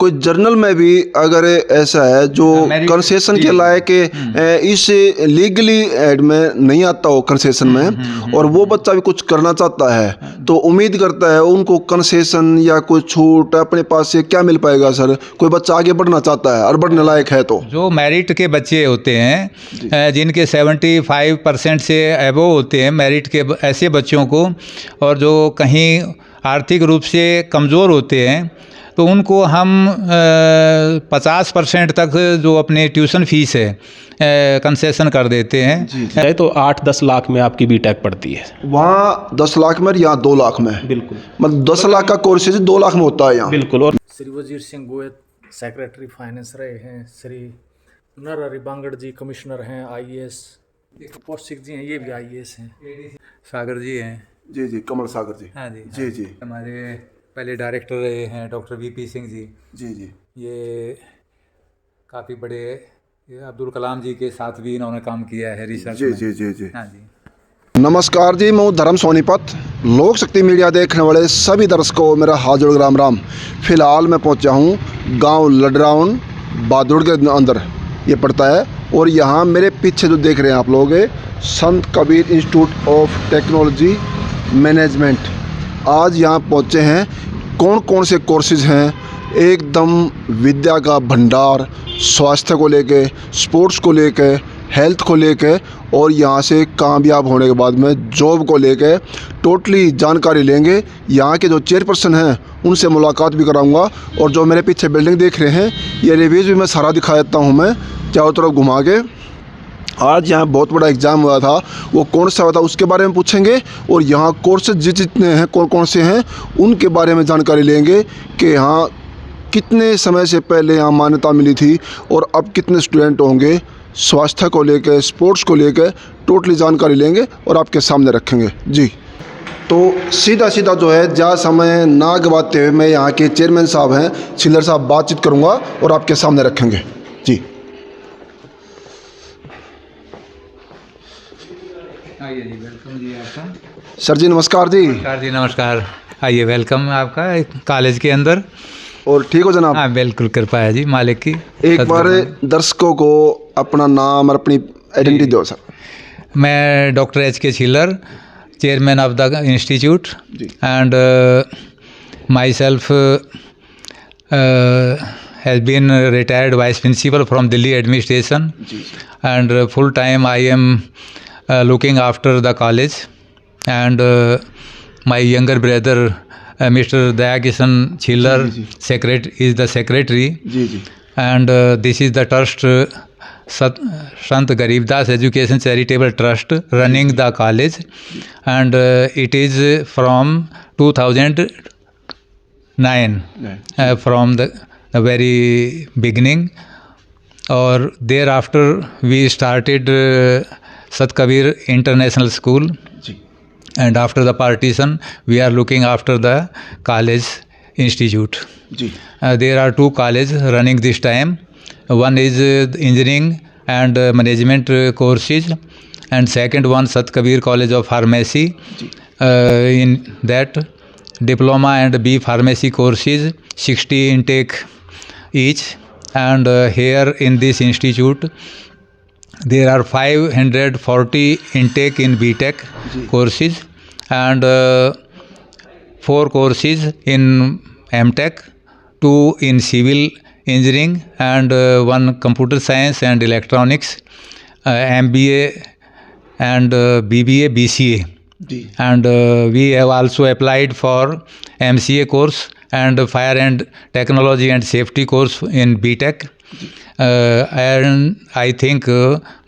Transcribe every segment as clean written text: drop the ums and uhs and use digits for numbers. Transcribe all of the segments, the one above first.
कोई जर्नल में भी अगर ऐसा है जो कंसेशन के लायक इस लीगली एड में नहीं आता हो कंसेशन में, और वो बच्चा भी कुछ करना चाहता है तो उम्मीद करता है उनको कंसेशन या कोई छूट अपने पास से क्या मिल पाएगा सर? कोई बच्चा आगे बढ़ना चाहता है और बढ़ने लायक है तो जो मेरिट के बच्चे होते हैं जिनके 75% से एबोव होते हैं मेरिट के, ऐसे बच्चों को, और जो कहीं आर्थिक रूप से कमज़ोर होते हैं तो उनको हम 50% तक जो अपने ट्यूशन फीस है कंसेशन कर देते हैं। जी। तो 8-10 लाख में आपकी बीटेक पड़ती है। वहाँ 10 लाख में या 2 लाख में? बिल्कुल, मतलब 10 लाख का कोर्सेज 2 लाख में होता है यहाँ। बिल्कुल। और श्री वजीर सिंह गोयत सेक्रेटरी फाइनेंस रहे हैं, श्री नरहरि बांगड़ जी कमिश्नर हैं IAS, कौशिक जी हैं ये भी IAS हैं, सागर जी हैं। जी जी, कमल सागर जी। हाँ जी, जी जी। हमारे पहले डायरेक्टर रहे हैं डॉक्टर VP सिंह जी। जी जी। ये काफ़ी बड़े, अब्दुल कलाम जी के साथ भी इन्होंने काम किया है रिसर्च जी में। जी जी जी। हाँ जी। नमस्कार जी, मैं धर्म सोनीपत। लोक शक्ति मीडिया देखने वाले सभी दर्शकों को मेरा हाथ जोड़ राम राम। फिलहाल मैं पहुंचा हूं गांव लडराउन बादुड़ के अंदर ये पड़ता है, और यहाँ मेरे पीछे जो देख रहे हैं आप लोग संत Kabir institute of technology management. आज यहाँ पहुँचे हैं। कौन कौन से कोर्सेज हैं? एकदम विद्या का भंडार, स्वास्थ्य को लेके, स्पोर्ट्स को लेके, हेल्थ को लेके, और यहाँ से कामयाब होने के बाद में जॉब को लेके टोटली जानकारी लेंगे। यहाँ के जो चेयरपर्सन हैं उनसे मुलाकात भी कराऊंगा, और जो मेरे पीछे बिल्डिंग देख रहे हैं ये रिव्यूज़ भी मैं सारा दिखा देता हूँ मैं चारों तरफ घुमा के। आज यहाँ बहुत बड़ा एग्ज़ाम हुआ था, वो कौन सा हुआ था उसके बारे में पूछेंगे, और यहाँ कोर्सेज जितने हैं कौन कौन से हैं उनके बारे में जानकारी लेंगे कि यहाँ कितने समय से पहले यहाँ मान्यता मिली थी और अब कितने स्टूडेंट होंगे। स्वास्थ्य को लेकर, स्पोर्ट्स को लेकर टोटली जानकारी लेंगे और आपके सामने रखेंगे जी। तो सीधा सीधा जो है ज़्यादा समय ना गवाते हुए मैं यहाँ के चेयरमैन साहब हैं छिल्लर साहब बातचीत करूँगा और आपके सामने रखेंगे जी। आइए जी, वेलकम जी आपका। सर जी नमस्कार जी। नमस्कार जी, नमस्कार। आइए, वेलकम आपका कॉलेज के अंदर। और ठीक हो जनाब? हाँ बिल्कुल, कृपा है जी मालिक की। एक बार दर्शकों को अपना नाम और अपनी आइडेंटिटी दो सर। मैं doctor HK Chhillar, chairman of the institute, and myself has been retired vice principal from Delhi administration, and full time I am looking after the college, and my younger brother Mr. Dayakishan Chillar is the secretary, and this is the trust Sant Garibdas Education Charitable Trust running the college, and it is from 2009 from the very beginning, or thereafter we started Sat Kabir International School, and after the partition we are looking after the college institute. There are 2 colleges running this time. One is engineering and management courses, and second one Sat Kabir College of Pharmacy. In that diploma and B pharmacy courses 60 intake each, and here in this institute there are 540 intake in BTech courses, and 4 courses in MTech, 2 in civil engineering, and 1 computer science and electronics, MBA and BBA, BCA. And we have also applied for MCA course and fire and technology and safety course in BTech. And I think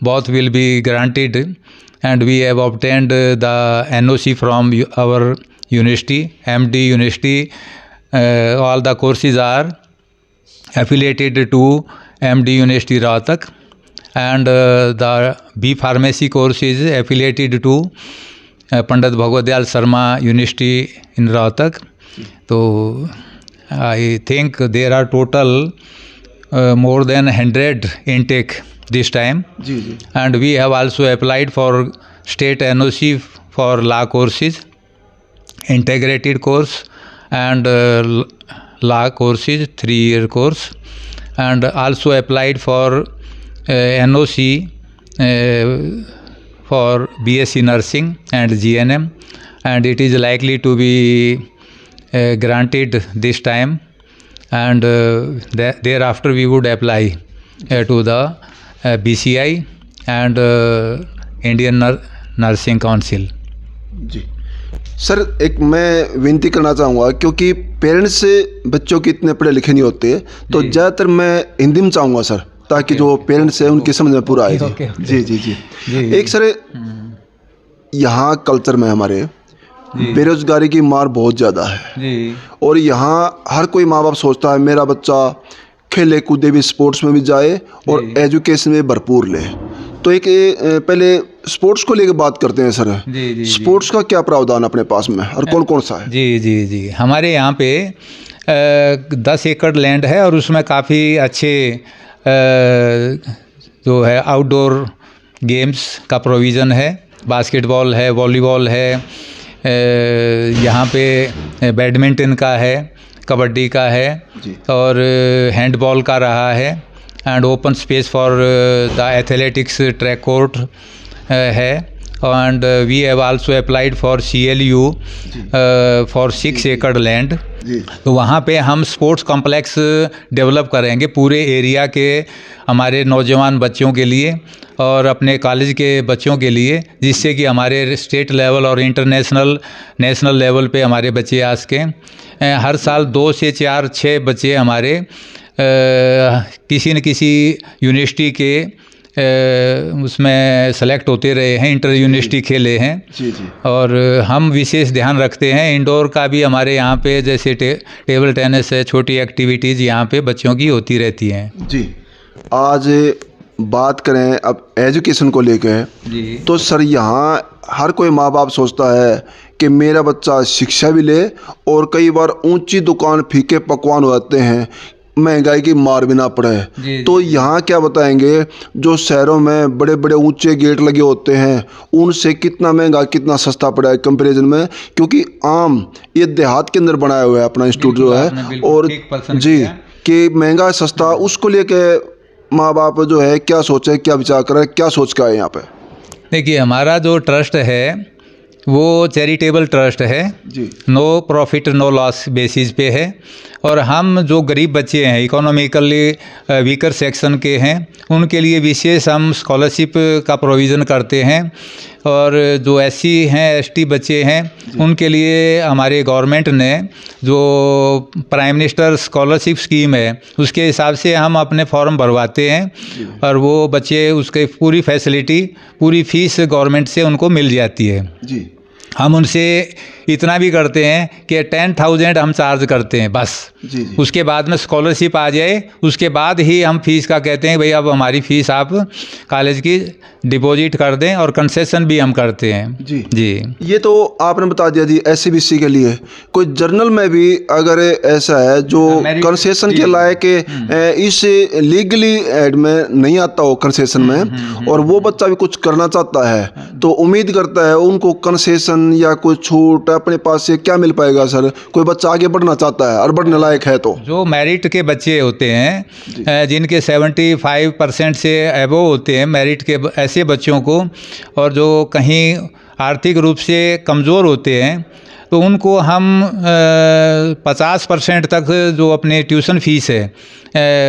both will be granted, and we have obtained the NOC from our university, MD University. All the courses are affiliated to MD University Rohtak, and the B Pharmacy course is affiliated to Pandit Bhagwat Dayal Sharma University in Rohtak. So I think there are total more than 100 intake this time, and we have also applied for state NOC for law courses, integrated course, and law courses, 3-year course, and also applied for NOC for BSc Nursing and GNM, and it is likely to be granted this time, and thereafter we would apply to the BCI and Indian Nursing Council. जी sir, एक मैं विनती करना चाहूँगा, क्योंकि parents से बच्चों के इतने पढ़े लिखे नहीं होते, तो ज़्यादातर मैं हिंदी में चाहूँगा सर, ताकि जो पेरेंट्स हैं उनकी समझ में पूरा आए। जी जी जी जी। एक सर, यहाँ कल्चर में हमारे बेरोजगारी की मार बहुत ज़्यादा है जी। और यहाँ हर कोई माँ बाप सोचता है मेरा बच्चा खेले कूदे भी, स्पोर्ट्स में भी जाए और एजुकेशन में भरपूर ले। तो एक पहले स्पोर्ट्स को लेकर बात करते हैं सर। जी जी। स्पोर्ट्स का क्या प्रावधान अपने पास में और कौन कौन सा है? जी जी जी, हमारे यहाँ पे 10 एकड़ लैंड है और उसमें काफ़ी अच्छे जो है आउटडोर गेम्स का प्रोविज़न है। बास्केटबॉल है, वॉलीबॉल है, यहाँ पे बैडमिंटन का है, कबड्डी का है और हैंडबॉल का रहा है, and open space for the athletics track court है, and we have also applied for CLU for 6 एकड़ लैंड। तो वहाँ पे हम स्पोर्ट्स कॉम्प्लेक्स डेवलप करेंगे पूरे एरिया के हमारे नौजवान बच्चों के लिए और अपने कॉलेज के बच्चों के लिए, जिससे कि हमारे स्टेट लेवल और इंटरनेशनल नेशनल लेवल पे हमारे बच्चे आ सकें। हर साल 2 से 4-6 बच्चे हमारे किसी न किसी यूनिवर्सिटी के उसमें सेलेक्ट होते रहे हैं, इंटर यूनिवर्सिटी खेले हैं। जी जी। और हम विशेष ध्यान रखते हैं इंडोर का भी, हमारे यहाँ पे जैसे टेबल टेनिस है, छोटी एक्टिविटीज़ यहाँ पे बच्चों की होती रहती हैं। जी, आज बात करें अब एजुकेशन को लेकर, तो सर यहाँ हर कोई माँ बाप सोचता है कि मेरा बच्चा शिक्षा भी ले और कई बार ऊंची दुकान फीके पकवान हो जाते हैं, महंगाई की मार भी ना पड़े। तो यहाँ क्या बताएंगे, जो शहरों में बड़े बड़े ऊंचे गेट लगे होते हैं उनसे कितना महंगा कितना सस्ता पड़ा है कंपैरिजन में, क्योंकि आम ये देहात के अंदर बनाया हुआ है अपना इंस्टीट्यूट जो है, और जी कि महंगा सस्ता उसको लेके माँ बाप जो है क्या सोचे, क्या विचार करें, क्या सोच का है यहाँ पे? देखिए, हमारा जो ट्रस्ट है वो चैरिटेबल ट्रस्ट है जी। No profit no loss basis पे है, और हम जो गरीब बच्चे हैं, इकोनॉमिकली वीकर सेक्शन के हैं, उनके लिए विशेष हम स्कॉलरशिप का प्रोविज़न करते हैं, और जो SC हैं, ST बच्चे हैं, उनके लिए हमारे गवर्नमेंट ने जो प्राइम मिनिस्टर स्कॉलरशिप स्कीम है उसके हिसाब से हम अपने फॉर्म भरवाते हैं और वो बच्चे उसके पूरी फैसिलिटी, पूरी फीस गवर्नमेंट से उनको मिल जाती है। जी। हम उनसे इतना भी करते हैं कि 10,000 हम चार्ज करते हैं बस। जी। उसके बाद में स्कॉलरशिप आ जाए उसके बाद ही हम फीस का कहते हैं भाई अब हमारी फ़ीस आप कॉलेज की डिपॉजिट कर दें, और कंसेशन भी हम करते हैं। जी जी। ये तो आपने बता दिया जी SCBC के लिए। कोई जर्नल में भी अगर ऐसा है जो कंसेशन के लायक इस लीगली एड में नहीं आता हो कंसेशन में, और वो बच्चा भी कुछ करना चाहता है, तो उम्मीद करता है उनको कंसेशन या कोई छूट अपने पास से क्या मिल पाएगा सर? कोई बच्चा आगे बढ़ना चाहता है और बढ़ने लायक है तो जो मेरिट के बच्चे होते हैं जिनके 75% से एबोव होते हैं मेरिट के ऐसे बच्चों को, और जो कहीं आर्थिक रूप से कमज़ोर होते हैं, तो उनको हम 50% तक जो अपने ट्यूशन फीस है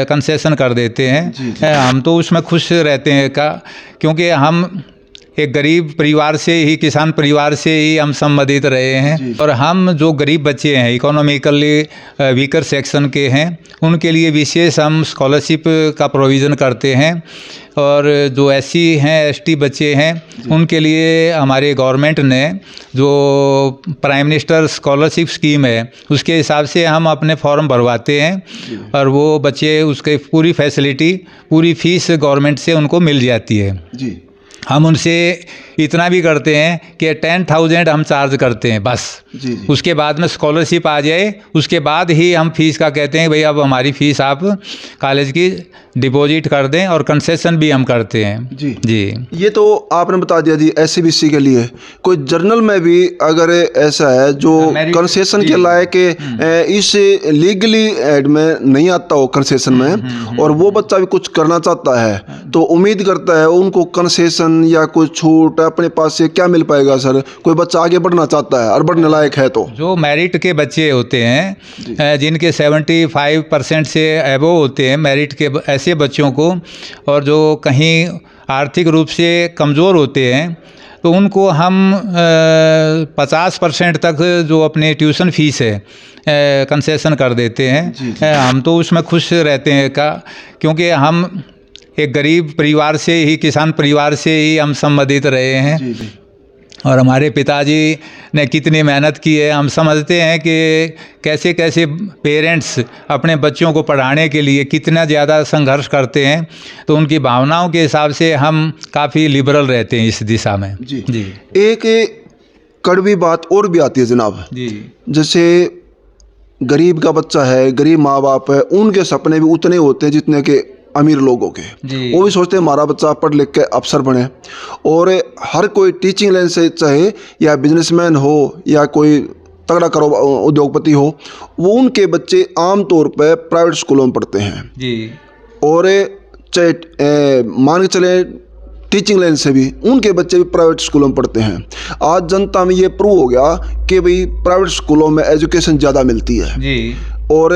कंसेशन कर देते हैं। हम तो उसमें खुश रहते हैं क्योंकि हम एक गरीब परिवार से ही, किसान परिवार से ही हम संबंधित रहे हैं, और हम जो गरीब बच्चे हैं, इकोनॉमिकली वीकर सेक्शन के हैं, उनके लिए विशेष हम स्कॉलरशिप का प्रोविज़न करते हैं, और जो SC हैं, ST बच्चे हैं, उनके लिए हमारे गवर्नमेंट ने जो प्राइम मिनिस्टर स्कॉलरशिप स्कीम है उसके हिसाब से हम अपने फॉर्म भरवाते हैं, और वो बच्चे उसके पूरी फैसिलिटी, पूरी फीस गवर्नमेंट से उनको मिल जाती है। जी। हम उनसे इतना भी करते हैं कि 10,000 हम चार्ज करते हैं बस। जी। उसके बाद में स्कॉलरशिप आ जाए उसके बाद ही हम फीस का कहते हैं भाई अब हमारी फ़ीस आप कॉलेज की डिपॉजिट कर दें, और कंसेशन भी हम करते हैं। जी। जी। ये तो आपने बता दिया जी SCBC के लिए। कोई जर्नल में भी अगर ऐसा है जो कंसेशन के लायक इस लीगली एड में नहीं आता हो कंसेशन में, और वो बच्चा भी कुछ करना चाहता है, तो उम्मीद करता है उनको कंसेशन या कोई छूट अपने पास से क्या मिल पाएगा सर? कोई बच्चा आगे बढ़ना चाहता है और बढ़ने लायक है तो जो मेरिट के बच्चे होते हैं जिनके 75% से एबोव होते हैं मेरिट के ऐसे बच्चों को, और जो कहीं आर्थिक रूप से कमज़ोर होते हैं तो उनको हम 50% तक जो अपने ट्यूशन फीस है कंसेशन कर देते हैं। हम तो उसमें खुश रहते हैं क्योंकि हम एक गरीब परिवार से ही, किसान परिवार से ही हम संबंधित रहे हैं। जी। और हमारे पिताजी ने कितनी मेहनत की है, हम समझते हैं कि कैसे कैसे पेरेंट्स अपने बच्चों को पढ़ाने के लिए कितना ज़्यादा संघर्ष करते हैं, तो उनकी भावनाओं के हिसाब से हम काफ़ी लिबरल रहते हैं इस दिशा में। जी। एक कड़वी बात और भी आती है जनाब जी। जैसे गरीब का बच्चा है, गरीब माँ बाप है, उनके सपने भी उतने होते हैं जितने के अमीर लोगों के। वो भी सोचते हैं हमारा बच्चा पढ़ लिख के अफसर बने, और हर कोई टीचिंग लाइन से चाहे या बिजनेसमैन हो या कोई तगड़ा करो उद्योगपति हो, वो उनके बच्चे आम तौर पर प्राइवेट स्कूलों में पढ़ते हैं। जी। और चाहे मान के चले टीचिंग लाइन से भी उनके बच्चे भी प्राइवेट स्कूलों में पढ़ते हैं। आज जनता में ये प्रूव हो गया कि भाई प्राइवेट स्कूलों में एजुकेशन ज़्यादा मिलती है। जी। और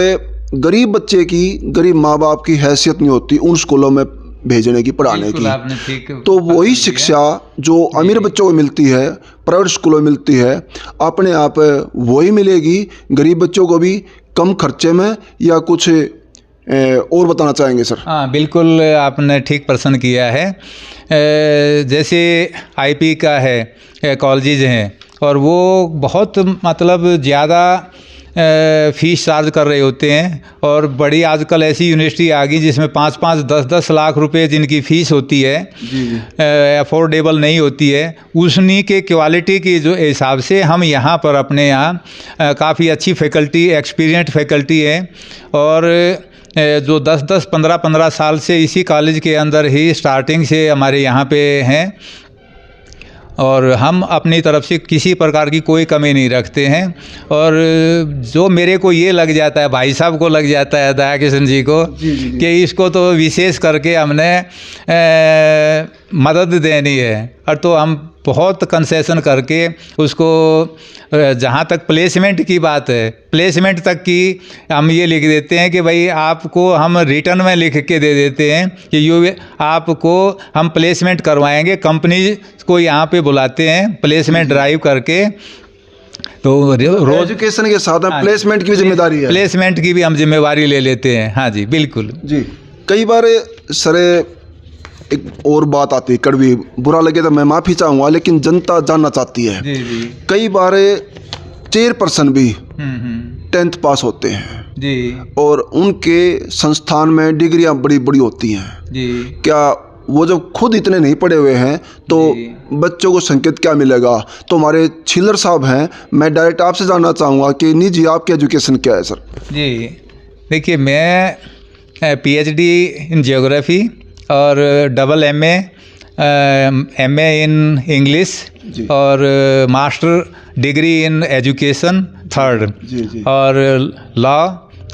गरीब बच्चे की, गरीब माँ बाप की हैसियत नहीं होती उन स्कूलों में भेजने की, पढ़ाने की। तो वही शिक्षा जो अमीर बच्चों को मिलती है, प्राइवेट स्कूलों में मिलती है, अपने आप वही मिलेगी गरीब बच्चों को भी कम खर्चे में, या कुछ और बताना चाहेंगे सर? हाँ, बिल्कुल आपने ठीक प्रश्न किया है। जैसे IP का है कॉलेजेज हैं, और वो बहुत मतलब ज़्यादा फीस चार्ज कर रहे होते हैं, और बड़ी आजकल ऐसी यूनिवर्सिटी आ गई जिसमें 5-5, 10-10 लाख रुपए जिनकी फ़ीस होती है, अफोर्डेबल नहीं होती है। उन्हीं के क्वालिटी की जो हिसाब से हम यहाँ पर अपने यहाँ काफ़ी अच्छी फैकल्टी, एक्सपीरियंस्ड फैकल्टी है, और जो 10-10, 15-15 साल से इसी कॉलेज के अंदर ही स्टार्टिंग से हमारे यहाँ पे हैं, और हम अपनी तरफ से किसी प्रकार की कोई कमी नहीं रखते हैं। और जो मेरे को ये लग जाता है, भाई साहब को लग जाता है दया किशन जी को, कि इसको तो विशेष करके हमने मदद देनी है, और तो हम बहुत कंसेशन करके उसको, जहाँ तक प्लेसमेंट की बात है, प्लेसमेंट तक की हम ये लिख देते हैं कि भाई आपको हम रिटर्न में लिख के दे देते हैं कि आपको हम प्लेसमेंट करवाएंगे। कंपनी को यहाँ पे बुलाते हैं प्लेसमेंट ड्राइव करके, तो रोज एजुकेशन के साथ प्लेसमेंट की भी जिम्मेदारी है, प्लेसमेंट की भी हम जिम्मेवारी ले लेते हैं। हाँ जी, बिल्कुल जी। कई बार सर एक और बात आती है, कड़वी, बुरा लगे तो मैं माफ़ी चाहूँगा, लेकिन जनता जानना चाहती है। जी। कई बार चेयरपर्सन भी 10th पास होते हैं जी, और उनके संस्थान में डिग्रियां बड़ी बड़ी होती हैं जी। क्या वो जब खुद इतने नहीं पढ़े हुए हैं तो बच्चों को संकेत क्या मिलेगा? तो हमारे छिल्लर साहब हैं, मैं डायरेक्ट आपसे जानना चाहूँगा कि निजी आपकी एजुकेशन क्या है सर? जी, देखिए, मैं PhD इन जियोग्राफी और MA इन इंग्लिश और master degree in education 3rd और लॉ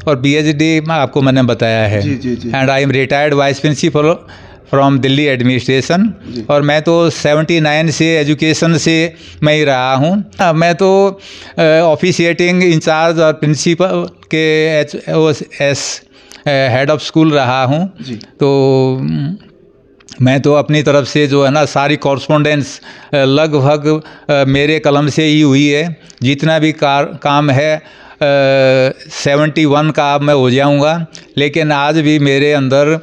और PhD आपको मैंने बताया है। And I am retired vice principal from Delhi administration. और मैं तो 79 से एजुकेशन से मैं ही रहा हूँ। मैं तो ऑफिशिएटिंग इंचार्ज और प्रिंसिपल के HOS हेड ऑफ स्कूल रहा हूँ। तो मैं तो अपनी तरफ से जो है ना, सारी कॉरस्पॉन्डेंस लगभग मेरे कलम से ही हुई है। जितना भी काम है 71 का अब मैं हो जाऊंगा, लेकिन आज भी मेरे अंदर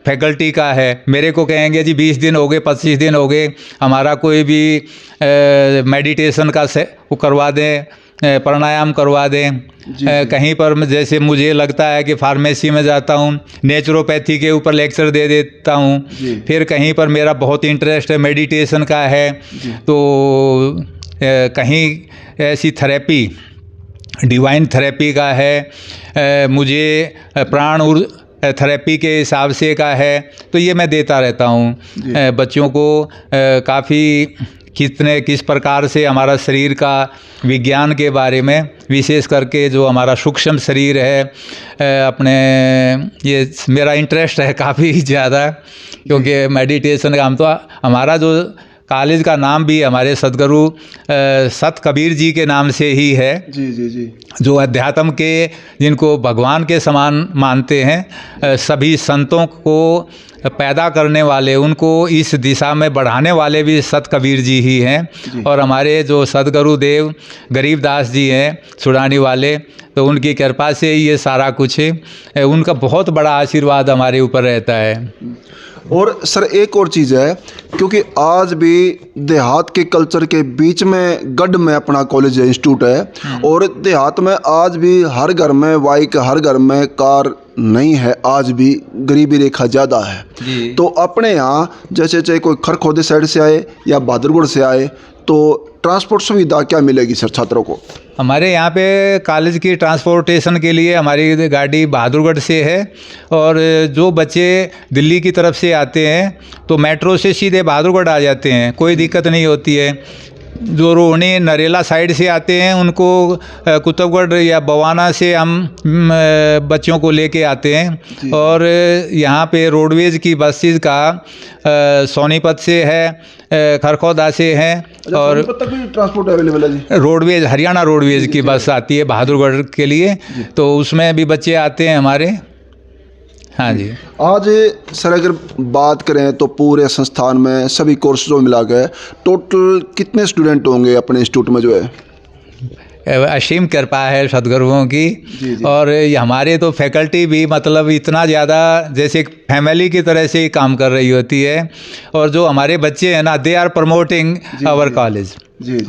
फैकल्टी का है। मेरे को कहेंगे जी 20 दिन हो गए, 25 दिन हो गए, हमारा कोई भी मेडिटेशन का वो करवा दें, प्राणायाम करवा दें। कहीं पर जैसे मुझे लगता है कि फार्मेसी में जाता हूँ, नेचुरोपैथी के ऊपर लेक्चर दे देता हूँ। फिर कहीं पर मेरा बहुत इंटरेस्ट है मेडिटेशन का है, तो कहीं ऐसी थेरेपी, डिवाइन थेरेपी का है, मुझे प्राण थेरेपी के हिसाब से का है, तो ये मैं देता रहता हूँ बच्चों को। काफ़ी किस प्रकार से हमारा शरीर का विज्ञान के बारे में, विशेष करके जो हमारा सूक्ष्म शरीर है, अपने ये मेरा इंटरेस्ट है काफ़ी ज़्यादा, क्योंकि मेडिटेशन का हम तो हमारा जो कॉलेज का नाम भी हमारे सदगुरु सत कबीर जी के नाम से ही है। जी। जो अध्यात्म के, जिनको भगवान के समान मानते हैं, सभी संतों को पैदा करने वाले, उनको इस दिशा में बढ़ाने वाले भी सत कबीर जी ही हैं। और हमारे जो सदगुरुदेव गरीबदास जी हैं छुड़ाने वाले, तो उनकी कृपा से ये सारा कुछ है, उनका बहुत बड़ा आशीर्वाद हमारे ऊपर रहता है। और सर एक और चीज़ है, क्योंकि आज भी देहात के कल्चर के बीच में गढ़ में अपना कॉलेज है, इंस्टीट्यूट है, और देहात में आज भी हर घर में बाइक, हर घर में कार नहीं है, आज भी गरीबी रेखा ज़्यादा है। तो अपने यहाँ जैसे चाहे कोई खरखोदे साइड से आए या बहादुरगढ़ से आए, तो ट्रांसपोर्ट सुविधा क्या मिलेगी सर छात्रों को? हमारे यहाँ पे कॉलेज की ट्रांसपोर्टेशन के लिए हमारी गाड़ी बहादुरगढ़ से है, और जो बच्चे दिल्ली की तरफ से आते हैं तो मेट्रो से सीधे बहादुरगढ़ आ जाते हैं, कोई दिक्कत नहीं होती है। जो रोहनी नरेला साइड से आते हैं उनको कुतुबगढ़ या बवाना से हम बच्चों को लेके आते हैं। और यहाँ पे रोडवेज की बसेस का सोनीपत से है, खरखौदा से है, और सोनीपत तक भी ट्रांसपोर्ट अवेलेबल है जी। रोडवेज, हरियाणा रोडवेज की बस आती है बहादुरगढ़ के लिए, तो उसमें भी बच्चे आते हैं हमारे। हाँ जी। आज सर अगर बात करें तो पूरे संस्थान में सभी कोर्सों मिला के टोटल कितने स्टूडेंट होंगे अपने इंस्टीट्यूट में जो है? असीम कृपा है सदगुरुओं की। और हमारे तो फैकल्टी भी मतलब इतना ज़्यादा जैसे फैमिली की तरह से ही काम कर रही होती है। और जो हमारे बच्चे हैं ना, they are promoting our college,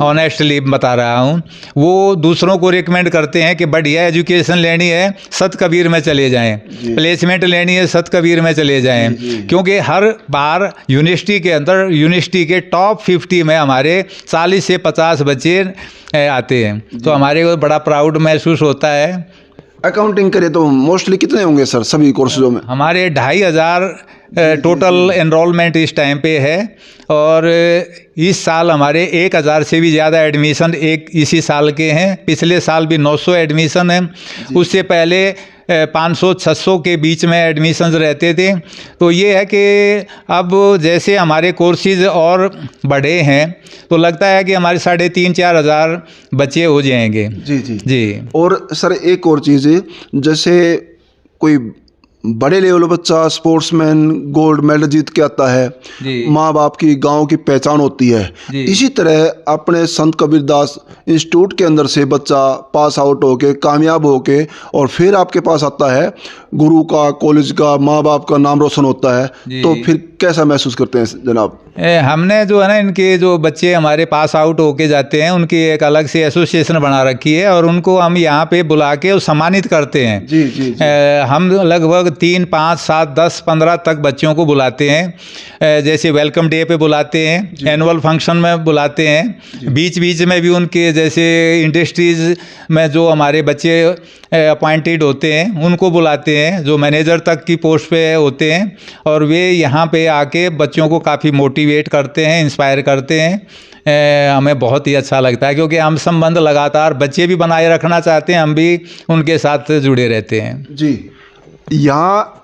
honestly बता रहा हूँ। वो दूसरों को रिकमेंड करते हैं कि बढ़िया एजुकेशन लेनी है सत कबीर में चले जाएं, प्लेसमेंट लेनी है सत कबीर में चले जाएं, क्योंकि हर बार यूनिवर्सिटी के अंदर, यूनिवर्सिटी के टॉप 50 में हमारे 40 से 50 बच्चे आते हैं। तो हमारे को बड़ा प्राउड महसूस होता है। अकाउंटिंग करें तो मोस्टली कितने होंगे सर सभी कोर्सों में? हमारे 2500 टोटल एनरोलमेंट इस टाइम पे है। और इस साल हमारे 1000 से भी ज़्यादा एडमिशन इसी साल के हैं। पिछले साल भी 900 एडमिशन हैं। उससे पहले 500-600 के बीच में एडमिशन्स रहते थे। तो ये है कि अब जैसे हमारे कोर्सेज और बढ़े हैं तो लगता है कि हमारे 3500-4 हज़ार बच्चे हो जाएंगे। जी। और सर एक और चीज़ है, जैसे कोई बड़े लेवल बच्चा स्पोर्ट्समैन गोल्ड मेडल जीत के आता है, माँ बाप की, गांव की पहचान होती है। इसी तरह अपने संत कबीरदास इंस्टीट्यूट के अंदर से बच्चा पास आउट होके, कामयाब होके, और फिर आपके पास आता है, गुरु का, कॉलेज का, माँ बाप का नाम रोशन होता है, तो फिर कैसा महसूस करते हैं जनाब? हमने जो है ना, इनके जो बच्चे हमारे पास आउट होके जाते हैं उनकी एक अलग से एसोसिएशन बना रखी है, और उनको हम यहाँ पे बुला के सम्मानित करते हैं। हम लगभग 3, 5, 7, 10, 15 तक बच्चों को बुलाते हैं। जैसे वेलकम डे पे बुलाते हैं, एनुअल फंक्शन में बुलाते हैं, बीच बीच में भी उनके जैसे इंडस्ट्रीज़ में जो हमारे बच्चे अपॉइंटेड होते हैं उनको बुलाते हैं, जो मैनेजर तक की पोस्ट पे होते हैं, और वे यहाँ पे आके बच्चों को काफ़ी मोटिवेट करते हैं, इंस्पायर करते हैं। हमें बहुत ही अच्छा लगता है, क्योंकि हम संबंध लगातार बच्चे भी बनाए रखना चाहते हैं, हम भी उनके साथ जुड़े रहते हैं। जी। यहाँ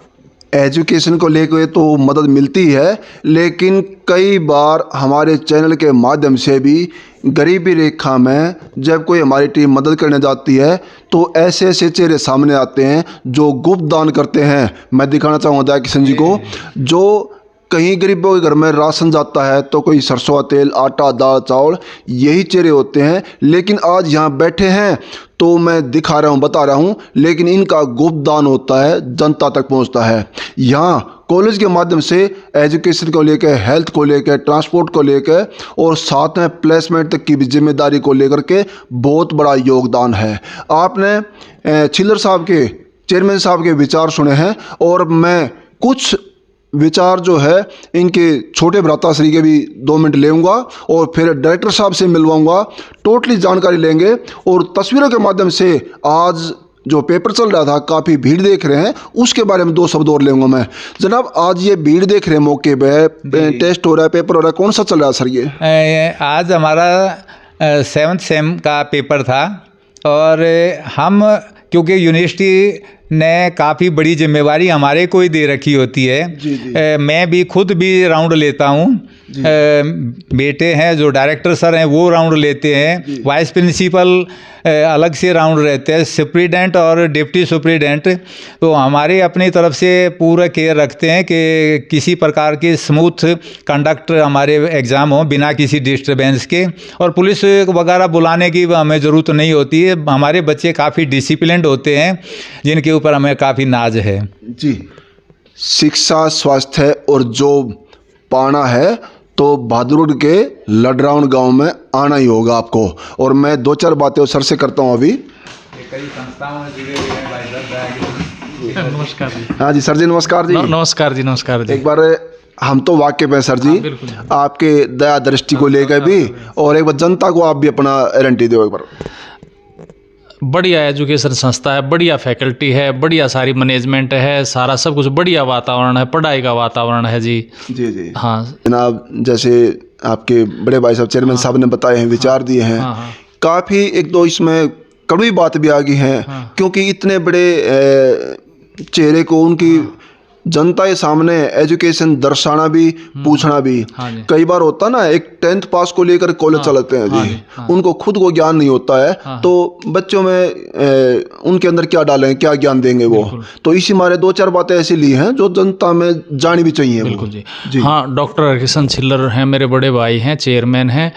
एजुकेशन को लेकर तो मदद मिलती है, लेकिन कई बार हमारे चैनल के माध्यम से भी गरीबी रेखा में जब कोई हमारी टीम मदद करने जाती है तो ऐसे ऐसे चेहरे सामने आते हैं जो गुप्त दान करते हैं। मैं दिखाना चाहूँगा किशन जी को, जो कहीं गरीबों के घर में राशन जाता है तो कोई सरसों का तेल, आटा, दाल, चावल, यही चेहरे होते हैं। लेकिन आज यहाँ बैठे हैं तो मैं दिखा रहा हूँ, बता रहा हूँ, लेकिन इनका गुप्त दान होता है, जनता तक पहुँचता है। यहाँ कॉलेज के माध्यम से एजुकेशन को लेकर, हेल्थ को लेकर, ट्रांसपोर्ट को लेकर और साथ में प्लेसमेंट तक की भी जिम्मेदारी को लेकर के बहुत बड़ा योगदान है। आपने छिल्लर साहब के, चेयरमैन साहब के विचार सुने हैं और मैं कुछ विचार जो है इनके छोटे भ्राताश्री के भी 2 मिनट लेऊंगा और फिर डायरेक्टर साहब से मिलवाऊंगा, टोटली जानकारी लेंगे और तस्वीरों के माध्यम से आज जो पेपर चल रहा था, काफ़ी भीड़ देख रहे हैं, उसके बारे में 2 शब्द और लेंगे मैं। जनाब, आज ये भीड़ देख रहे हैं, मौके पे टेस्ट हो रहा है, पेपर हो रहा है, कौन सा चल रहा है सर ये? आज हमारा 7th सेम का पेपर था और हम, क्योंकि यूनिवर्सिटी ने काफ़ी बड़ी जिम्मेवारी हमारे को ही दे रखी होती है, मैं भी खुद भी राउंड लेता हूँ, बेटे हैं जो डायरेक्टर सर हैं वो राउंड लेते हैं, वाइस प्रिंसिपल अलग से राउंड रहते हैं, सुप्रीडेंट और डिप्टी सुप्रीडेंट, तो हमारे अपनी तरफ से पूरा केयर रखते हैं कि किसी प्रकार के स्मूथ कंडक्ट हमारे एग्ज़ाम हो बिना किसी डिस्टर्बेंस के, और पुलिस वगैरह बुलाने की हमें ज़रूरत नहीं होती है। हमारे बच्चे काफ़ी डिसिप्लिन्ड होते हैं जिनके ऊपर हमें काफ़ी नाज है। जी, शिक्षा, स्वास्थ्य और जॉब पाना है तो बहादुरगढ़ के लडराउन गांव में आना ही होगा आपको। और मैं 2-4 बातें सर से करता हूं अभी। कई संस्थाओं में जुड़े हुए हैं भाई साहब। नमस्कार जी। हाँ जी सर जी, नमस्कार जी। नमस्कार जी, नमस्कार जी। एक बार हम तो वाकिफ हैं सर जी, आपके दया दृष्टि को लेकर भी, और एक बार जनता को आप भी अपना गारंटी दो एक बार। बढ़िया एजुकेशन संस्था है, बढ़िया फैकल्टी है, बढ़िया सारी मैनेजमेंट है, सारा सब कुछ बढ़िया वातावरण है, पढ़ाई का वातावरण है जी। जी जी हाँ जनाब, जैसे आपके बड़े भाई साहब चेयरमैन साहब ने बताए हैं, विचार दिए हैं, काफ़ी एक दो इसमें कड़वी बात भी आ गई है, क्योंकि इतने बड़े चेहरे को उनकी जनता के सामने एजुकेशन दर्शाना भी, पूछना भी, कई बार होता ना, एक 10th पास को लेकर कॉलेज चलाते हैं जी, उनको खुद को ज्ञान नहीं होता है, तो बच्चों में उनके अंदर क्या डालें, क्या ज्ञान देंगे वो, तो इसी मारे 2-4 बातें ऐसी ली हैं जो जनता में जानी भी चाहिए। बिल्कुल जी। हाँ, डॉक्टर हरकिशन छिल्लर हैं, मेरे बड़े भाई हैं, चेयरमैन हैं,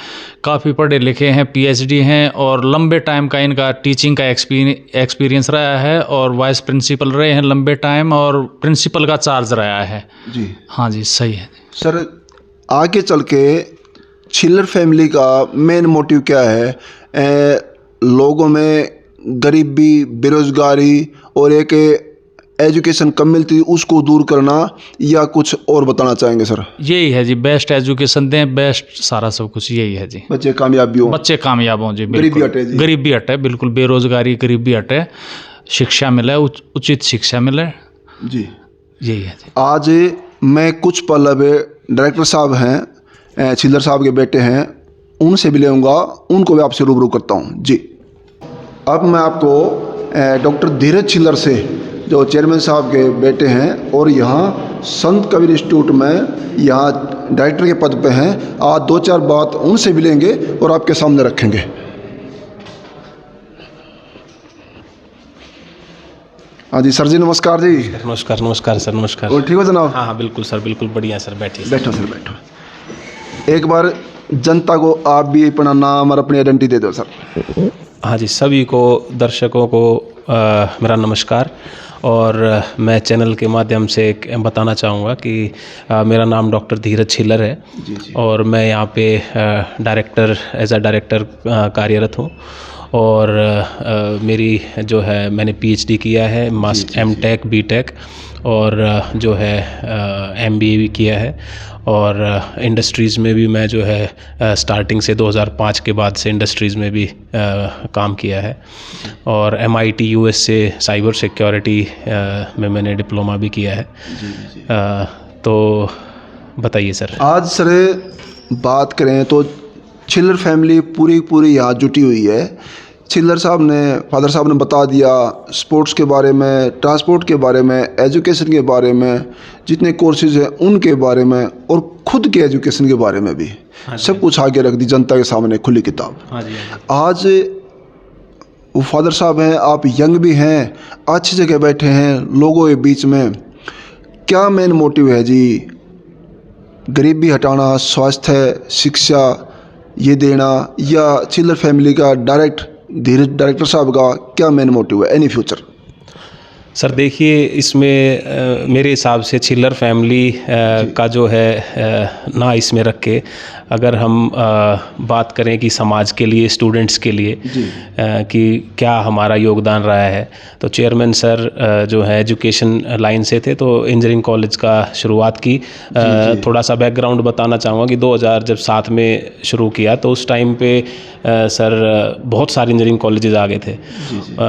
काफ़ी पढ़े लिखे हैं, PhD हैं और लंबे टाइम का इनका टीचिंग का एक्सपीरियंस रहा है, और वाइस प्रिंसिपल रहे हैं लंबे टाइम, और प्रिंसिपल का चार्ज रहा है जी। हाँ जी, सही है सर। आगे चल के छिल्लर फैमिली का मेन मोटिव क्या है? लोगों में गरीबी, बेरोजगारी और एक एजुकेशन कम मिलती है उसको दूर करना, या कुछ और बताना चाहेंगे सर? यही है जी, बेस्ट एजुकेशन दें, बेस्ट सारा सब कुछ यही है जी। बच्चे कामयाब भी हों, बच्चे कामयाब हों जी, गरीबी हटे जी, गरीबी हटे, बिल्कुल बेरोजगारी, गरीबी हटे, शिक्षा मिले, उचित शिक्षा मिले जी, यही है जी। आज मैं कुछ पल अब डायरेक्टर साहब हैं, छिल्लर साहब के बेटे हैं, उनसे भी लेऊंगा, उनको भी आपसे रूबरू करता हूं जी। अब मैं आपको डॉक्टर धीरज छिल्लर से, जो चेयरमैन साहब के बेटे हैं और यहाँ संत कबीर इंस्टीट्यूट में यहाँ डायरेक्टर के पद पे हैं, आज 2-4 बात उनसे भी लेंगे और आपके सामने रखेंगे। हाँ जी सर जी, नमस्कार जी। नमस्कार नमस्कार सर, नमस्कार। और ठीक हो जनाब? हाँ बिल्कुल सर, बिल्कुल बढ़िया सर, बैठिए। बैठो सर, बैठो। एक बार जनता को आप भी अपना नाम और अपनी आइडेंटिटी दे दो सर। हाँ जी, सभी को, दर्शकों को मेरा नमस्कार, और मैं चैनल के माध्यम से बताना चाहूँगा कि मेरा नाम डॉक्टर धीरज छिल्लर है जी जी। और मैं यहाँ पे डायरेक्टर, एज अ डायरेक्टर कार्यरत हूँ, और मेरी जो है, मैंने PhD किया है, M.Tech B.Tech, और जो है MBA भी किया है, और इंडस्ट्रीज़ में भी मैं जो है स्टार्टिंग से 2005 के बाद से इंडस्ट्रीज़ में भी काम किया है, और MIT US से साइबर सिक्योरिटी में मैंने डिप्लोमा भी किया है। तो बताइए सर। आज सर बात करें तो छिल्लर फैमिली पूरी यहाँ जुटी हुई है। छिल्लर साहब ने, फादर साहब ने बता दिया स्पोर्ट्स के बारे में, ट्रांसपोर्ट के बारे में, एजुकेशन के बारे में, जितने कोर्सेज हैं उनके बारे में, और खुद के एजुकेशन के बारे में भी सब कुछ आगे रख दी जनता के सामने, खुली किताब। आज वो फादर साहब हैं, आप यंग भी हैं, अच्छी जगह बैठे हैं लोगों के बीच में, क्या मेन मोटिव है जी? गरीबी हटाना, स्वास्थ्य, शिक्षा ये देना, या छिल्लर फैमिली का धीरज डायरेक्टर साहब का क्या मेन मोटिव है? Any future? सर देखिए, इसमें मेरे हिसाब से छिल्लर फैमिली का जो है ना इसमें रख के अगर हम बात करें कि समाज के लिए, स्टूडेंट्स के लिए कि क्या हमारा योगदान रहा है, तो चेयरमैन सर जो है एजुकेशन लाइन से थे, तो इंजीनियरिंग कॉलेज का शुरुआत की। थोड़ा सा बैकग्राउंड बताना चाहूँगा कि 2007 में शुरू किया तो उस टाइम पे सर बहुत सारे इंजीनियरिंग कॉलेजेस आ गए थे।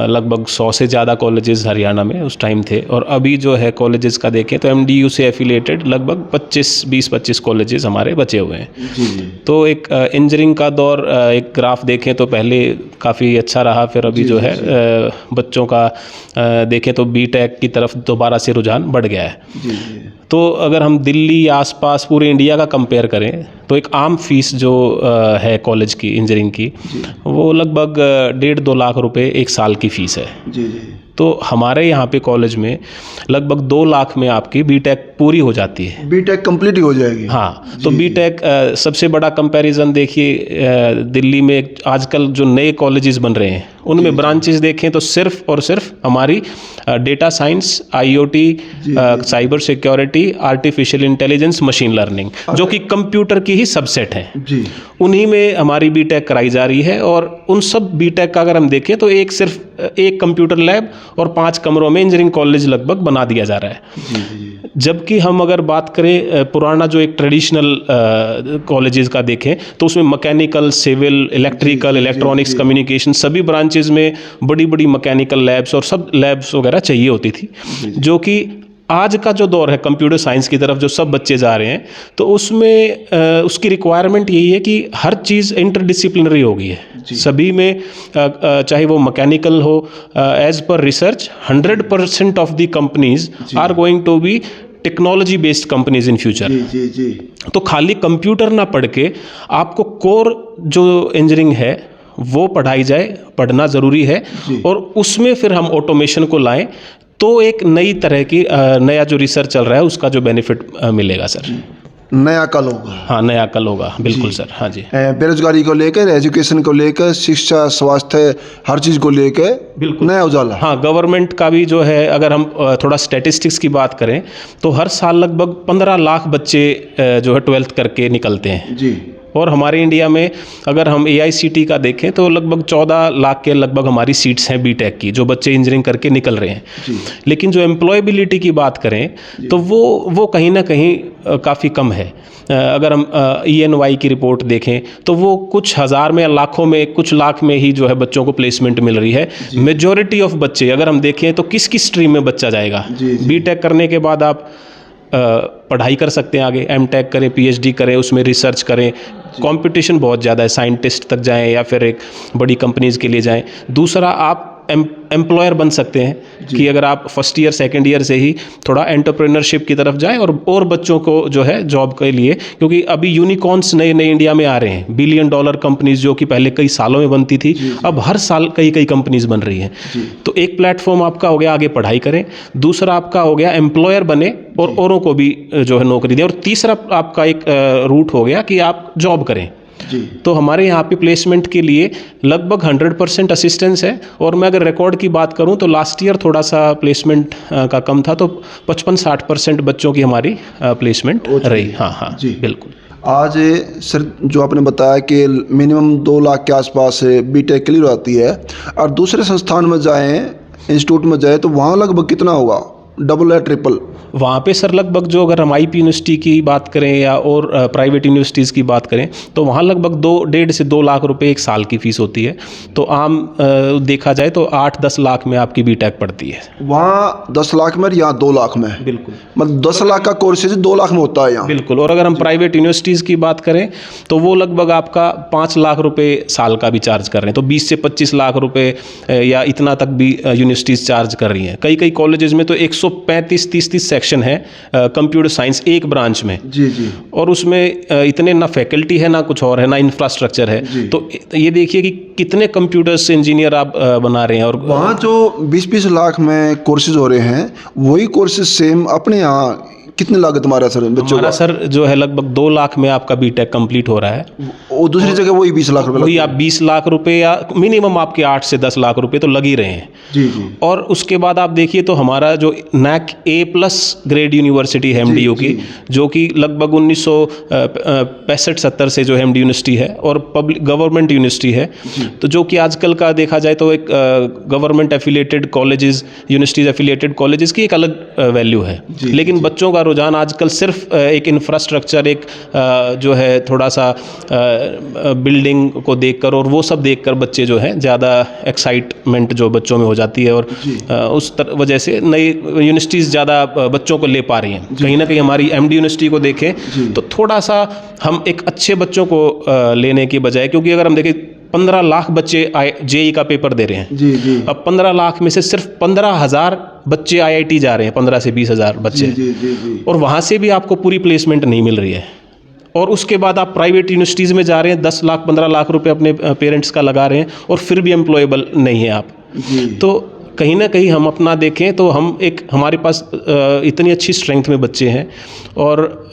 लगभग 100 से ज़्यादा कॉलेजेस हरियाणा में उस टाइम थे, और अभी जो है कॉलेजेस का देखें तो MDU से एफिलेटेड लगभग 20-25 कॉलेजेस हमारे बचे हुए हैं। तो एक इंजीनियरिंग का दौर एक ग्राफ देखें तो पहले काफ़ी अच्छा रहा, फिर अभी जो है बच्चों का देखें तो बीटेक की तरफ दोबारा से रुझान बढ़ गया है। तो अगर हम दिल्ली आसपास पूरे इंडिया का कंपेयर करें तो एक आम फीस जो है कॉलेज की, इंजीनियरिंग की, वो लगभग 1.5-2 लाख रुपए एक साल की फ़ीस है। तो हमारे यहाँ पे कॉलेज में लगभग 2 लाख में आपकी बीटेक पूरी हो जाती है। बीटेक कंप्लीट ही हो जाएगी। हाँ, तो बीटेक सबसे बड़ा कंपैरिजन देखिए, दिल्ली में आजकल जो नए कॉलेजेस बन रहे हैं उनमें ब्रांचेस देखें तो सिर्फ और सिर्फ हमारी data science, IoT, cyber security, artificial intelligence, machine learning, जो कि कंप्यूटर की ही सबसेट हैं, उन्हीं में हमारी बीटेक कराई जा रही है। और उन सब बीटेक का अगर हम देखें तो सिर्फ एक कंप्यूटर लैब और 5 कमरों में इंजीनियरिंग कॉलेज लगभग बना दिया जा रहा है। जबकि हम अगर बात करें पुराना जो एक ट्रेडिशनल कॉलेजेस का देखें तो उसमें mechanical, civil, electrical, electronics, communication, सभी ब्रांचेस में बड़ी बड़ी मैकेनिकल लैब्स और सब लैब्स वगैरह चाहिए होती थी। जो कि आज का जो दौर है कंप्यूटर साइंस की तरफ जो सब बच्चे जा रहे हैं, तो उसमें उसकी रिक्वायरमेंट यही है कि हर चीज़ इंटरडिसिप्लिनरी हो गई है सभी में, चाहे वो मैकेनिकल हो। As per research 100% of the companies are going to be technology based companies in future. तो खाली कंप्यूटर ना पढ़ के आपको कोर जो इंजीनियरिंग है वो पढ़ाई जाए, पढ़ना ज़रूरी है, और उसमें फिर हम ऑटोमेशन को लाएं तो एक नई तरह की नया जो रिसर्च चल रहा है उसका जो बेनिफिट मिलेगा सर। नया कल होगा। हाँ, नया कल होगा, बिल्कुल सर। हाँ जी, बेरोजगारी को लेकर, एजुकेशन को लेकर, शिक्षा, स्वास्थ्य, हर चीज़ को लेकर बिल्कुल नया उजाला। हाँ, गवर्नमेंट का भी जो है, अगर हम थोड़ा स्टैटिस्टिक्स की बात करें तो हर साल लगभग 15 लाख बच्चे जो है 12th करके निकलते हैं जी। और हमारे इंडिया में अगर हम AICT का देखें तो लगभग 14 लाख के लगभग हमारी सीट्स हैं बीटेक की, जो बच्चे इंजीनियरिंग करके निकल रहे हैं जी। लेकिन जो एम्प्लॉयबिलिटी की बात करें तो वो कहीं ना कहीं काफ़ी कम है। अगर हम ENY की रिपोर्ट देखें तो वो कुछ हज़ार में, लाखों में, कुछ लाख में ही जो है बच्चों को प्लेसमेंट मिल रही है। मेजॉरिटी ऑफ बच्चे अगर हम देखें तो किस स्ट्रीम में बच्चा जाएगा। बीटेक करने के बाद आप पढ़ाई कर सकते हैं, आगे MTech करें, PhD करें, उसमें रिसर्च करें। कंपटीशन बहुत ज़्यादा है, साइंटिस्ट तक जाएं या फिर एक बड़ी कंपनीज़ के लिए जाएं। दूसरा, आप एम्प्लॉयर बन सकते हैं कि अगर आप फर्स्ट ईयर, सेकंड ईयर से ही थोड़ा एंटरप्रेन्योरशिप की तरफ जाएं और बच्चों को जो है जॉब के लिए, क्योंकि अभी यूनिकॉर्न्स नए नए इंडिया में आ रहे हैं, $1 बिलियन कंपनीज जो कि पहले कई सालों में बनती थी, अब हर साल कई कंपनीज बन रही हैं। तो एक प्लेटफॉर्म आपका हो गया आगे पढ़ाई करें, दूसरा आपका हो गया एम्प्लॉयर बने और औरों को भी जो है नौकरी दें, और तीसरा आपका एक रूट हो गया कि आप जॉब करें। तो हमारे यहाँ पे प्लेसमेंट के लिए लगभग 100% असिस्टेंस है। और मैं अगर रिकॉर्ड की बात करूँ तो लास्ट ईयर थोड़ा सा प्लेसमेंट का कम था, तो 55-60% बच्चों की हमारी प्लेसमेंट रही। हाँ जी, बिल्कुल। आज सर जो आपने बताया कि मिनिमम 2 लाख के आसपास बीटेक क्लियर आती है, और दूसरे संस्थान में जाएँ, इंस्टीट्यूट में जाए, तो वहाँ लगभग कितना होगा, डबल या ट्रिपल? वहाँ पे सर लगभग जो अगर हम IP यूनिवर्सिटी की बात करें या और प्राइवेट यूनिवर्सिटीज़ की बात करें तो वहाँ लगभग 1.5 से 2 लाख रुपए एक साल की फ़ीस होती है। तो आम देखा जाए तो 8-10 लाख में आपकी बीटेक पड़ती है। वहाँ 10 लाख में, यहाँ 2 लाख में? बिल्कुल, मतलब 10 लाख का कोर्सेज 2 लाख में होता है यहाँ। बिल्कुल। और अगर हम प्राइवेट यूनिवर्सिटीज़ की बात करें तो वो लगभग आपका 5 लाख रुपए साल का भी चार्ज कर रहे हैं। तो 20 से 25 लाख रुपए या इतना तक भी यूनिवर्सिटीज़ चार्ज कर रही हैं। कई कॉलेजेस में तो 135-30 सेक्शन है कंप्यूटर साइंस एक ब्रांच में जी। और उसमें इतने ना फैकल्टी है, ना कुछ और है, ना इंफ्रास्ट्रक्चर है। तो ये देखिए कि कितने कंप्यूटर्स इंजीनियर आप बना रहे हैं। और वहाँ जो 20-20 लाख में कोर्सेज हो रहे हैं, वही कोर्सेज सेम अपने यहाँ कितनी लागत हमारा सर बच्चों हमारा का? सर जो है लगभग 2 लाख में आपका बीटेक कंप्लीट हो रहा है। और दूसरी जगह वही 20 लाख रुपए वही लगते आप 20 लाख रुपए या मिनिमम आपके 8 से 10 लाख रुपए तो लग ही रहे हैं। जी जी। और उसके बाद आप देखिए तो हमारा जो नैक A+ ग्रेड यूनिवर्सिटी है MDU की, जो कि लगभग 1965-70 से जो MDU यूनिवर्सिटी है और पब्लिक गवर्नमेंट यूनिवर्सिटी है, तो जो कि आजकल का देखा जाए तो एक government affiliated colleges, universities affiliated colleges की एक अलग वैल्यू है। लेकिन बच्चों का रुझान आजकल सिर्फ एक इंफ्रास्ट्रक्चर, एक जो है थोड़ा सा बिल्डिंग को देखकर और वो सब देखकर बच्चे जो हैं ज़्यादा एक्साइटमेंट जो बच्चों में हो जाती है और उस वजह से नई यूनिवर्सिटीज़ ज़्यादा बच्चों को ले पा रही हैं। कहीं ना कहीं हमारी MD यूनिवर्सिटी को देखें तो थोड़ा सा हम एक अच्छे बच्चों को लेने की बजाय, क्योंकि अगर हम देखें 15 लाख बच्चे JEE का पेपर दे रहे हैं। जी जी। अब 15 लाख में से सिर्फ 15,000 बच्चे IIT जा रहे हैं, 15 से 20,000 बच्चे। जी जी जी। और वहाँ से भी आपको पूरी प्लेसमेंट नहीं मिल रही है। और उसके बाद आप प्राइवेट यूनिवर्सिटीज़ में जा रहे हैं, 10 लाख 15 लाख रुपए अपने पेरेंट्स का लगा रहे हैं और फिर भी एम्प्लॉयबल नहीं है आप। तो कहीं ना कहीं हम अपना देखें तो हम एक हमारे पास इतनी अच्छी स्ट्रेंथ में बच्चे हैं और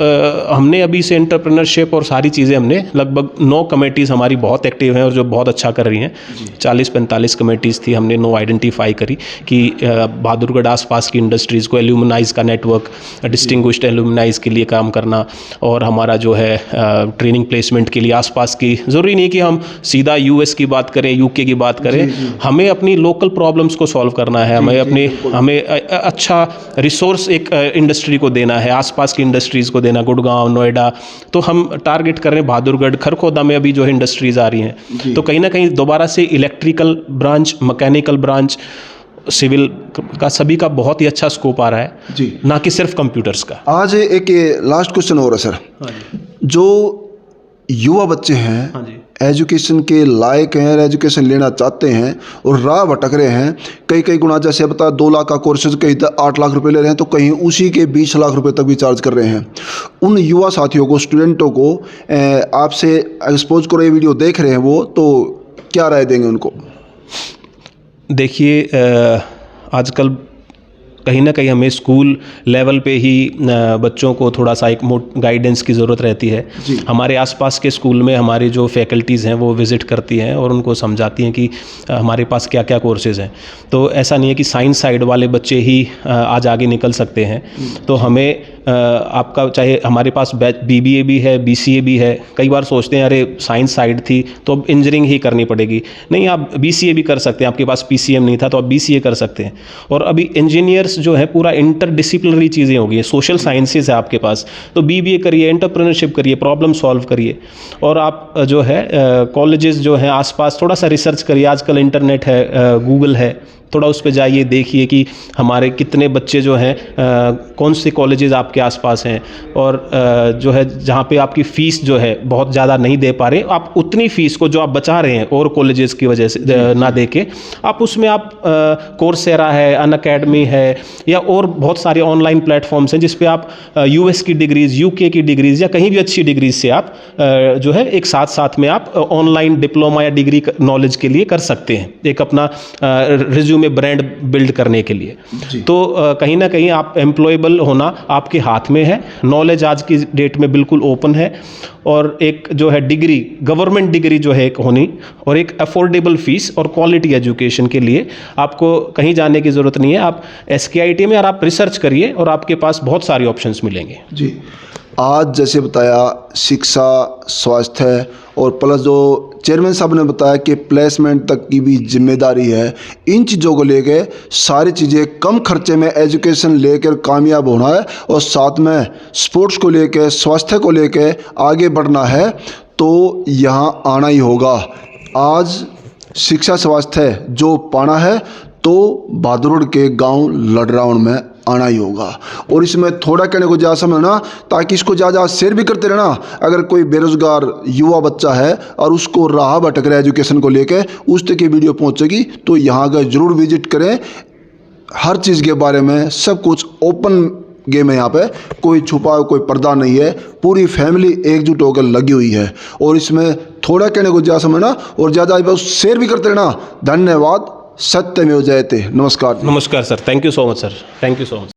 हमने अभी से एंटरप्रेन्योरशिप और सारी चीज़ें हमने लगभग 9 कमेटीज़ हमारी बहुत एक्टिव हैं और जो बहुत अच्छा कर रही हैं। 40-45 कमेटीज़ थी, हमने 9 आइडेंटिफाई करी कि बहादुरगढ़ आसपास की इंडस्ट्रीज़ को एल्यूमनाइज का नेटवर्क, डिस्टिंग्विश्ड एल्यूमनाइज के लिए काम करना और हमारा जो है ट्रेनिंग प्लेसमेंट के लिए आसपास की, ज़रूरी नहीं कि हम सीधा US की बात करें, UK की बात करें, हमें अपनी लोकल प्रॉब्लम्स को सॉल्व करना है, हमें अच्छा रिसोर्स एक इंडस्ट्री को देना है, आसपास की इंडस्ट्रीज़ को देना, गुड़गांव, नोएडा। तो हम टारगेट कर रहे हैं बहादुरगढ़, खरखोदा में अभी जो है इंडस्ट्रीज़ आ रही हैं, तो कहीं ना कहीं दोबारा से electrical branch, mechanical branch, civil का सभी का बहुत ही अच्छा स्कोप आ रहा है जी, ना कि सिर्फ कंप्यूटर्स का। आज एक लास्ट क्वेश्चन हो रहा है सर, जो युवा बच्चे हैं एजुकेशन के लायक हैं, एजुकेशन लेना चाहते हैं और राह भटक रहे हैं, कई गुना, जैसे बता 2 लाख का कोर्सेज कहीं 8 लाख रुपए ले रहे हैं तो कहीं उसी के 20 लाख रुपए तक भी चार्ज कर रहे हैं। उन युवा साथियों को, स्टूडेंटों को आपसे एक्सपोज करो, ये वीडियो देख रहे हैं वो, तो क्या राय देंगे उनको? देखिए आजकल कहीं ना कहीं हमें स्कूल लेवल पे ही बच्चों को थोड़ा सा एक गाइडेंस की ज़रूरत रहती है। हमारे आसपास के स्कूल में हमारी जो फैकल्टीज़ हैं वो विज़िट करती हैं और उनको समझाती हैं कि हमारे पास क्या क्या कोर्सेज़ हैं। तो ऐसा नहीं है कि साइंस साइड वाले बच्चे ही आज आगे निकल सकते हैं। तो हमें आपका चाहे हमारे पास BBA भी है, BCA भी है। कई बार सोचते हैं अरे साइंस साइड थी तो अब इंजीनियरिंग ही करनी पड़ेगी। नहीं, आप BCA भी कर सकते हैं, आपके पास PCM नहीं था तो आप BCA कर सकते हैं। और अभी इंजीनियर्स जो है पूरा इंटरडिसिप्लिनरी चीज़ें हो गई है, सोशल साइंसेज है आपके पास, तो BBA करिए, एंटरप्रेन्योरशिप करिए, प्रॉब्लम सॉल्व करिए। और आप जो है कॉलेजेस जो हैं आसपास थोड़ा सा रिसर्च करिए, आजकल इंटरनेट है, गूगल है, थोड़ा उस पे जाइए, देखिए कि हमारे कितने बच्चे जो हैं, कौन से कॉलेजेस आपके आसपास हैं और जो है जहाँ पे आपकी फ़ीस जो है बहुत ज़्यादा नहीं दे पा रहे, आप उतनी फ़ीस को जो आप बचा रहे हैं और कॉलेजेस की वजह से ना दे के आप उसमें आप कोर्सेरा है, अनअकैडमी है या और बहुत सारे ऑनलाइन प्लेटफॉर्म्स हैं जिस पे आप US की डिग्रीज़, UK की डिग्रीज़ या कहीं भी अच्छी डिग्रीज से आप जो है एक साथ में आप ऑनलाइन डिप्लोमा या डिग्री नॉलेज के लिए कर सकते हैं, एक अपना रिज्यूम में ब्रांड बिल्ड करने के लिए। तो कहीं ना कहीं आप एम्प्लॉयबल होना आपके हाथ में है। नॉलेज आज की डेट में बिल्कुल ओपन है और एक जो है डिग्री, गवर्नमेंट डिग्री जो है एक होनी और एक अफोर्डेबल फीस और क्वालिटी एजुकेशन के लिए आपको कहीं जाने की ज़रूरत नहीं है। आप SKIT में और आप रिसर्च करिए और आपके पास बहुत सारे ऑप्शंस मिलेंगे। जी, आज जैसे बताया शिक्षा, स्वास्थ्य और प्लस जो चेयरमैन साहब ने बताया कि प्लेसमेंट तक की भी जिम्मेदारी है, इन चीज़ों को लेके सारी चीज़ें कम खर्चे में एजुकेशन लेकर कामयाब होना है और साथ में स्पोर्ट्स को लेके, स्वास्थ्य को लेके आगे बढ़ना है तो यहाँ आना ही होगा। आज शिक्षा स्वास्थ्य जो पाना है तो बहादुरगढ़ के गांव लडराउन में आना ही होगा। और इसमें थोड़ा कहने को जा समझना ताकि इसको ज़्यादा शेयर भी करते रहना। अगर कोई बेरोजगार युवा बच्चा है और उसको राह भटक रहा है एजुकेशन को लेके, उस तक ये वीडियो पहुंचेगी तो यहाँ का ज़रूर विजिट करें। हर चीज़ के बारे में सब कुछ ओपन गेम है, यहाँ पे कोई छुपा कोई पर्दा नहीं है, पूरी फैमिली एकजुट होकर लगी हुई है। और इसमें थोड़ा कहने को जा समझना और ज़्यादा शेयर भी करते रहना। धन्यवाद। सत्यमेव जयते। नमस्कार। नमस्कार sir, thank you so much sir, thank you so much.